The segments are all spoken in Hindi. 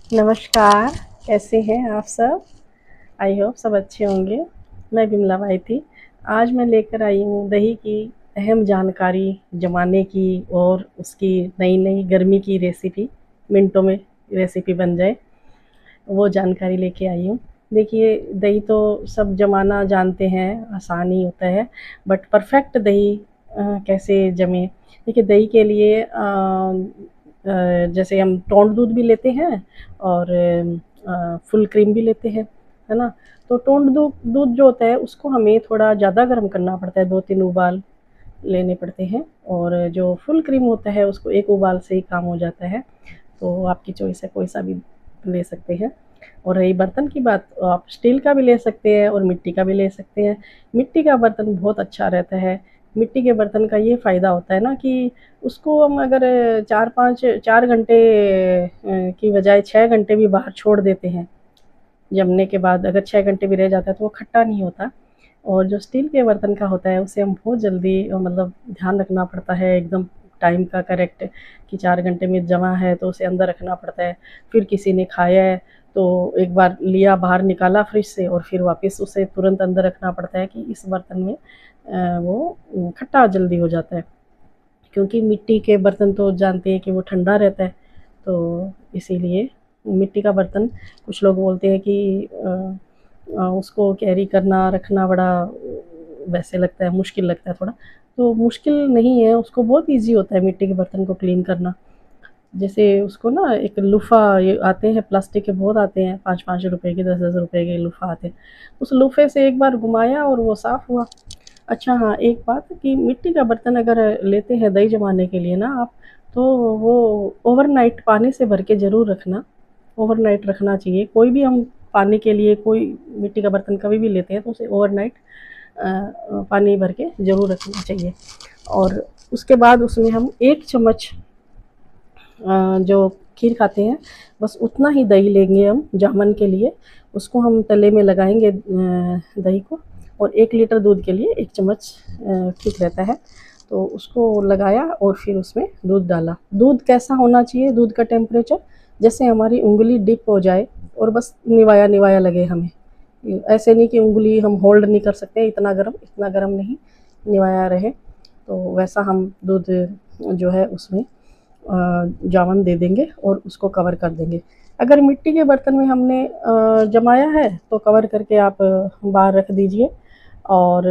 नमस्कार, कैसे हैं आप सब? आई होप सब अच्छे होंगे। मैं बिमला बाई थी। आज मैं लेकर आई हूँ दही की अहम जानकारी, जमाने की और उसकी नई-नई गर्मी की रेसिपी, मिनटों में रेसिपी बन जाए, वो जानकारी लेके आई हूँ। देखिए, दही तो सब जमाना जानते हैं, आसान ही होता है, बट परफेक्ट दही कैसे जमे? देखिए, दही के लिए जैसे हम टोंड दूध भी लेते हैं और फुल क्रीम भी लेते हैं, है ना? तो टोंड दूध जो होता है उसको हमें थोड़ा ज़्यादा गर्म करना पड़ता है, 2-3 उबाल लेने पड़ते हैं, और जो फुल क्रीम होता है उसको 1 उबाल से ही काम हो जाता है। तो आपकी चॉइस है, कोई सा भी ले सकते हैं। और रही बर्तन की बात, तो आप स्टील का भी ले सकते हैं और मिट्टी का भी ले सकते हैं। मिट्टी का बर्तन बहुत अच्छा रहता है। मिट्टी के बर्तन का ये फ़ायदा होता है ना कि उसको हम अगर 4 घंटे की बजाय 6 घंटे भी बाहर छोड़ देते हैं, जमने के बाद अगर 6 घंटे भी रह जाता है तो वो खट्टा नहीं होता। और जो स्टील के बर्तन का होता है उसे हम बहुत जल्दी मतलब ध्यान रखना पड़ता है एकदम टाइम का करेक्ट, कि 4 घंटे में जमा है तो उसे अंदर रखना पड़ता है। फिर किसी ने खाया है तो एक बार लिया बाहर निकाला फ्रिज से और फिर वापस उसे तुरंत अंदर रखना पड़ता है कि इस बर्तन में वो खट्टा जल्दी हो जाता है। क्योंकि मिट्टी के बर्तन तो जानते हैं कि वो ठंडा रहता है, तो इसीलिए मिट्टी का बर्तन कुछ लोग बोलते हैं कि उसको कैरी करना, रखना बड़ा वैसे लगता है, मुश्किल लगता है थोड़ा। तो मुश्किल नहीं है, उसको बहुत ईज़ी होता है मिट्टी के बर्तन को क्लीन करना। जैसे उसको ना एक लूफ़ा ये आते हैं, प्लास्टिक के बहुत आते हैं, 5-5 रुपए के, 10-10 रुपए के लूफ़ा आते हैं। उस लूफ़े से एक बार घुमाया और वो साफ़ हुआ। अच्छा हाँ, एक बात कि मिट्टी का बर्तन अगर लेते हैं दही जमाने के लिए ना आप, तो वो ओवरनाइट पानी से भर के ज़रूर रखना। ओवरनाइट रखना चाहिए। कोई भी हम पानी के लिए कोई मिट्टी का बर्तन कभी भी लेते हैं तो उसे ओवरनाइट पानी भर के ज़रूर रखना चाहिए। और उसके बाद उसमें हम 1 चम्मच जो खीर खाते हैं, बस उतना ही दही लेंगे हम जामन के लिए। उसको हम तले में लगाएँगे दही को, और 1 लीटर दूध के लिए 1 चम्मच ठीक रहता है। तो उसको लगाया और फिर उसमें दूध डाला। दूध कैसा होना चाहिए, दूध का टेम्परेचर जैसे हमारी उँगली डिप हो जाए और बस निवाया-निवाया लगे हमें। ऐसे नहीं कि उँगली हम होल्ड नहीं कर सकते, इतना गरम नहीं, निवाया रहे। तो वैसा हम दूध जो है उसमें जावन दे देंगे और उसको कवर कर देंगे। अगर मिट्टी के बर्तन में हमने जमाया है तो कवर करके आप बाहर रख दीजिए, और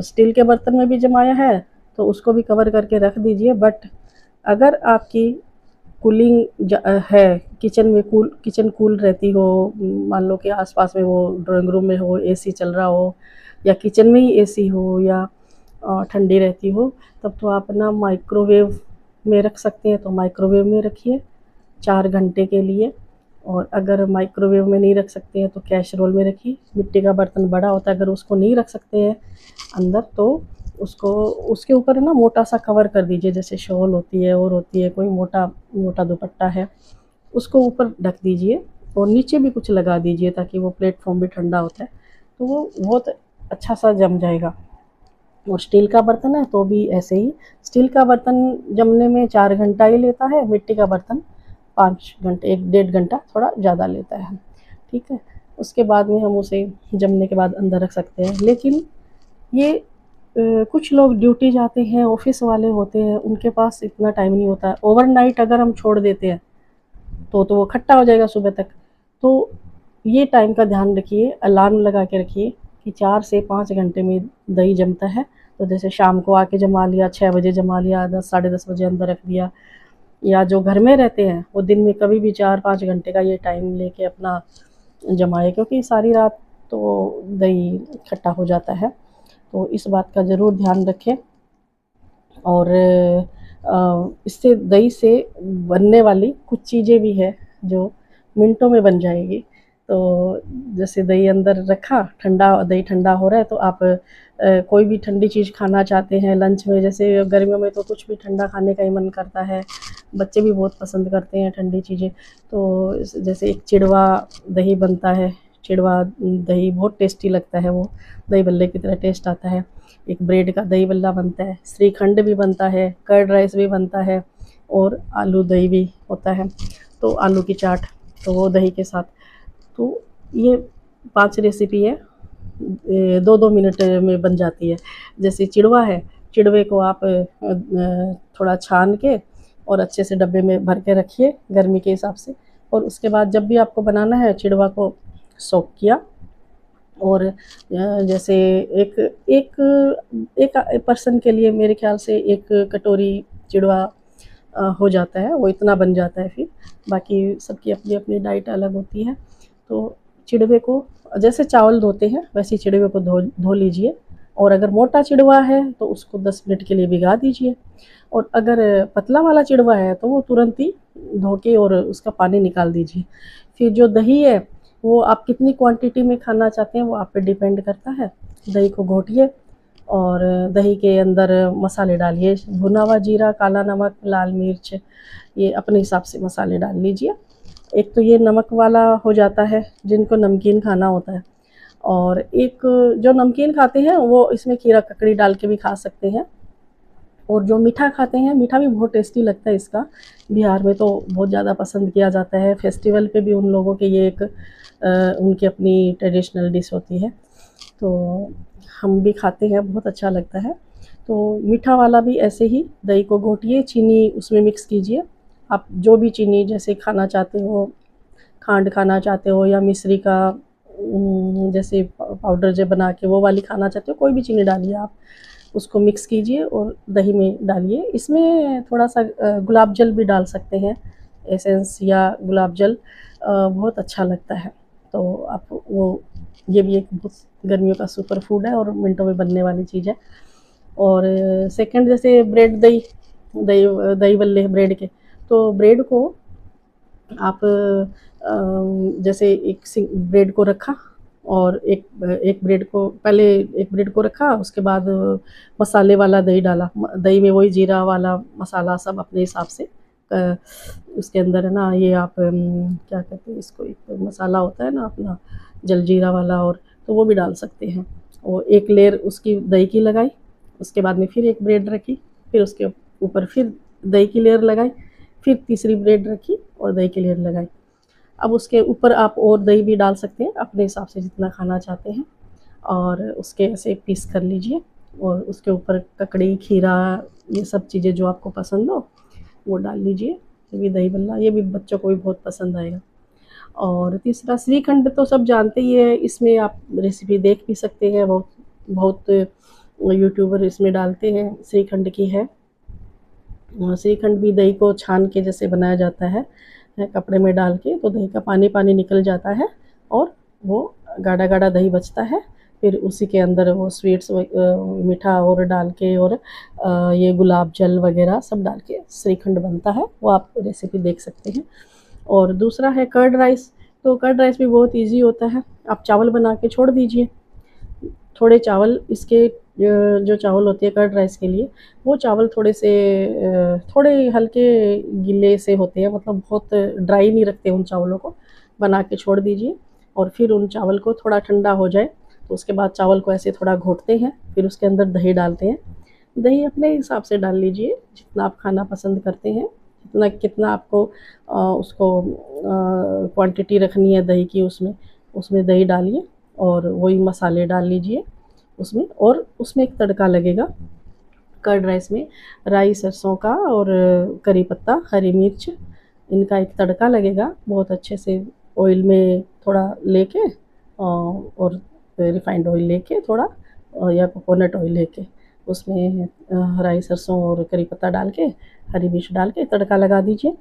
स्टील के बर्तन में भी जमाया है तो उसको भी कवर करके रख दीजिए। बट अगर आपकी कूलिंग है, किचन कूल रहती हो, मान लो कि आसपास में वो ड्राइंग रूम में हो, एसी चल रहा हो, या किचन में ही एसी हो, या ठंडी रहती हो, तब तो आप ना माइक्रोवेव में रख सकते हैं तो माइक्रोवेव में रखिए 4 घंटे के लिए। और अगर माइक्रोवेव में नहीं रख सकते हैं तो कैसरोल में रखिए। मिट्टी का बर्तन बड़ा होता है, अगर उसको नहीं रख सकते हैं अंदर तो उसको उसके ऊपर ना मोटा सा कवर कर दीजिए, जैसे शॉल होती है और होती है कोई मोटा मोटा दुपट्टा है, उसको ऊपर ढक दीजिए और नीचे भी कुछ लगा दीजिए ताकि वो प्लेटफॉर्म भी ठंडा होता है तो वो बहुत अच्छा सा जम जाएगा। और स्टील का बर्तन है तो भी ऐसे ही, स्टील का बर्तन जमने में 4 घंटा ही लेता है, मिट्टी का बर्तन 5 घंटे, 1 डेढ़ घंटा थोड़ा ज़्यादा लेता है। ठीक है, उसके बाद में हम उसे जमने के बाद अंदर रख सकते हैं। लेकिन ये कुछ लोग ड्यूटी जाते हैं, ऑफिस वाले होते हैं, उनके पास इतना टाइम नहीं होता है। ओवरनाइट अगर हम छोड़ देते हैं तो वो खट्टा हो जाएगा सुबह तक। तो ये टाइम का ध्यान रखिए, अलार्म लगा के रखिए कि 4 से 5 घंटे में दही जमता है। तो जैसे शाम को आके जमा लिया, 6 बजे जमा लिया, 10 साढ़े 10 बजे अंदर रख दिया, या जो घर में रहते हैं वो दिन में कभी भी 4-5 घंटे का ये टाइम लेके अपना जमाए, क्योंकि सारी रात तो दही खट्टा हो जाता है। तो इस बात का ज़रूर ध्यान रखें। और इससे दही से बनने वाली कुछ चीज़ें भी है जो मिनटों में बन जाएगी। तो जैसे दही अंदर रखा, दही ठंडा हो रहा है तो आप कोई भी ठंडी चीज़ खाना चाहते हैं लंच में, जैसे गर्मियों में तो कुछ भी ठंडा खाने का ही मन करता है, बच्चे भी बहुत पसंद करते हैं ठंडी चीज़ें। तो जैसे एक चिड़वा दही बनता है, चिड़वा दही बहुत टेस्टी लगता है, वो दही बल्ले की तरह टेस्ट आता है। एक ब्रेड का दही बल्ला बनता है, श्रीखंड भी बनता है, कर्ड राइस भी बनता है, और आलू दही भी होता है, तो आलू की चाट। तो वो दही के साथ। तो ये 5 रेसिपी है, 2-2 मिनट में बन जाती है। जैसे चिड़वा है, चिड़वे को आप थोड़ा छान के और अच्छे से डब्बे में भर के रखिए गर्मी के हिसाब से, और उसके बाद जब भी आपको बनाना है चिड़वा को सोक किया, और जैसे एक एक एक पर्सन के लिए मेरे ख्याल से 1 कटोरी चिड़वा हो जाता है, वो इतना बन जाता है। फिर बाकी सबकी अपनी अपनी डाइट अलग होती है। तो चिड़वे को जैसे चावल धोते हैं वैसे ही चिड़वे को धो लीजिए, और अगर मोटा चिड़वा है तो उसको 10 मिनट के लिए भिगा दीजिए, और अगर पतला वाला चिड़वा है तो वो तुरंत ही धो के और उसका पानी निकाल दीजिए। फिर जो दही है वो आप कितनी क्वांटिटी में खाना चाहते हैं वो आप पे डिपेंड करता है। दही को घोटिए और दही के अंदर मसाले डालिए, भुना हुआ जीरा, काला नमक, लाल मिर्च, ये अपने हिसाब से मसाले डाल लीजिए। एक तो ये नमक वाला हो जाता है जिनको नमकीन खाना होता है, और एक जो नमकीन खाते हैं वो इसमें खीरा ककड़ी डाल के भी खा सकते हैं, और जो मीठा खाते हैं मीठा भी बहुत टेस्टी लगता है इसका। बिहार में तो बहुत ज़्यादा पसंद किया जाता है, फेस्टिवल पे भी उन लोगों के ये एक उनकी अपनी ट्रेडिशनल डिश होती है, तो हम भी खाते हैं, बहुत अच्छा लगता है। तो मीठा वाला भी ऐसे ही दही को घोटिए, चीनी उसमें मिक्स कीजिए, आप जो भी चीनी जैसे खाना चाहते हो, खांड खाना चाहते हो या मिश्री का जैसे पाउडर जो बना के वो वाली खाना चाहते हो, कोई भी चीनी डालिए आप, उसको मिक्स कीजिए और दही में डालिए। इसमें थोड़ा सा गुलाब जल भी डाल सकते हैं, एसेंस या गुलाब जल, बहुत अच्छा लगता है। तो आप वो, ये भी एक बहुत गर्मियों का सुपर फूड है और मिनटों में बनने वाली चीज़ है। और सेकंड जैसे ब्रेड दही दही दही बल्ले ब्रेड के, तो ब्रेड को आप जैसे एक ब्रेड को रखा, और एक ब्रेड को पहले एक ब्रेड को रखा, उसके बाद मसाले वाला दही डाला, दही में वही जीरा वाला मसाला सब अपने हिसाब से, उसके अंदर है ना ये आप क्या कहते हैं इसको, एक मसाला होता है ना अपना जलजीरा वाला, और तो वो भी डाल सकते हैं। और एक लेयर उसकी दही की लगाई, उसके बाद में फिर एक ब्रेड रखी, फिर उसके ऊपर फिर दही की लेयर लगाई, फिर तीसरी ब्रेड रखी और दही की लेयर लगाई। अब उसके ऊपर आप और दही भी डाल सकते हैं अपने हिसाब से जितना खाना चाहते हैं, और उसके ऐसे पीस कर लीजिए, और उसके ऊपर ककड़ी, खीरा, ये सब चीज़ें जो आपको पसंद हो वो डाल लीजिए। ये भी दही बल्ला, ये भी बच्चों को भी बहुत पसंद आएगा। और तीसरा श्रीखंड तो सब जानते ही है, इसमें आप रेसिपी देख भी सकते हैं, बहुत बहुत यूट्यूबर इसमें डालते हैं, श्रीखंड की है। श्रीखंड भी दही को छान के जैसे बनाया जाता है, कपड़े में डाल के, तो दही का पानी पानी निकल जाता है और वो गाढ़ा गाढ़ा दही बचता है। फिर उसी के अंदर वो स्वीट्स मीठा और डाल के, और ये गुलाब जल वगैरह सब डाल के श्रीखंड बनता है, वो आप रेसिपी देख सकते हैं। और दूसरा है कर्ड राइस, तो कर्ड राइस भी बहुत इजी होता है। आप चावल बना के छोड़ दीजिए, थोड़े चावल इसके जो चावल होते हैं कर्ड राइस के लिए, वो चावल थोड़े से थोड़े हल्के गीले से होते हैं, मतलब बहुत ड्राई नहीं रखते उन चावलों को, बना के छोड़ दीजिए। और फिर उन चावल को थोड़ा ठंडा हो जाए तो उसके बाद चावल को ऐसे थोड़ा घोटते हैं, फिर उसके अंदर दही डालते हैं। दही अपने हिसाब से डाल लीजिए, जितना आप खाना पसंद करते हैं, जितना कितना आपको उसको क्वांटिटी रखनी है दही की, उसमें उसमें दही डालिए और वही मसाले डाल लीजिए उसमें, और उसमें एक तड़का लगेगा कर्ड राइस में, राई, सरसों का और करी पत्ता, हरी मिर्च, इनका एक तड़का लगेगा बहुत अच्छे से। ऑयल में थोड़ा लेके और रिफाइंड ऑयल लेके थोड़ा, या कोकोनट ऑयल लेके उसमें राई, सरसों और करी पत्ता डाल के, हरी मिर्च डाल के तड़का लगा दीजिए।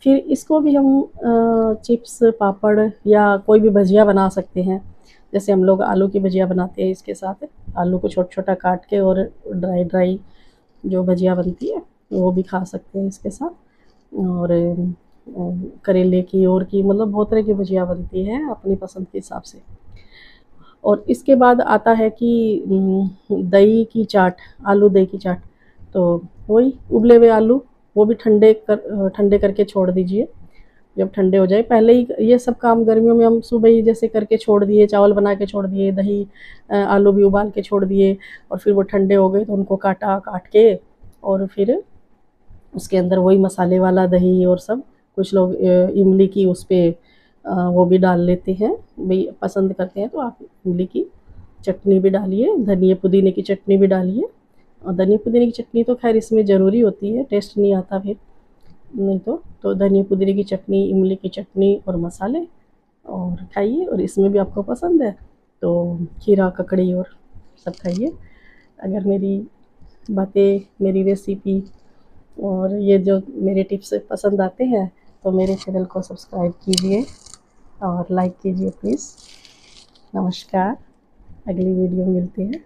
फिर इसको भी हम चिप्स, पापड़ या कोई भी भजिया बना सकते हैं। जैसे हम लोग आलू की भजिया बनाते हैं, इसके साथ आलू को छोटा छोटा काट के, और ड्राई ड्राई जो भजिया बनती है वो भी खा सकते हैं इसके साथ। और करेले की, और की, मतलब बहुत तरह की भजिया बनती है अपनी पसंद के हिसाब से। और इसके बाद आता है कि दही की चाट, आलू दही की चाट, तो वही उबले हुए आलू, वो भी ठंडे करके छोड़ दीजिए। जब ठंडे हो जाए, पहले ही ये सब काम गर्मियों में हम सुबह ही जैसे करके छोड़ दिए, चावल बना के छोड़ दिए, दही आलू भी उबाल के छोड़ दिए, और फिर वो ठंडे हो गए तो उनको काट के, और फिर उसके अंदर वही मसाले वाला दही और सब, कुछ लोग इमली की उस पर वो भी डाल लेते हैं, भाई पसंद करते हैं तो आप इमली की चटनी भी डालिए, धनिए पुदीने की चटनी भी डालिए। और धनिया पुदीने की चटनी तो खैर इसमें ज़रूरी होती है, टेस्ट नहीं आता फिर नहीं तो धनिया पुदीने की चटनी, इमली की चटनी और मसाले और खाइए। और इसमें भी आपको पसंद है तो खीरा ककड़ी और सब खाइए। अगर मेरी बातें, मेरी रेसिपी और ये जो मेरे टिप्स पसंद आते हैं तो मेरे चैनल को सब्सक्राइब कीजिए और लाइक कीजिए प्लीज़। नमस्कार, अगली वीडियो में मिलते हैं।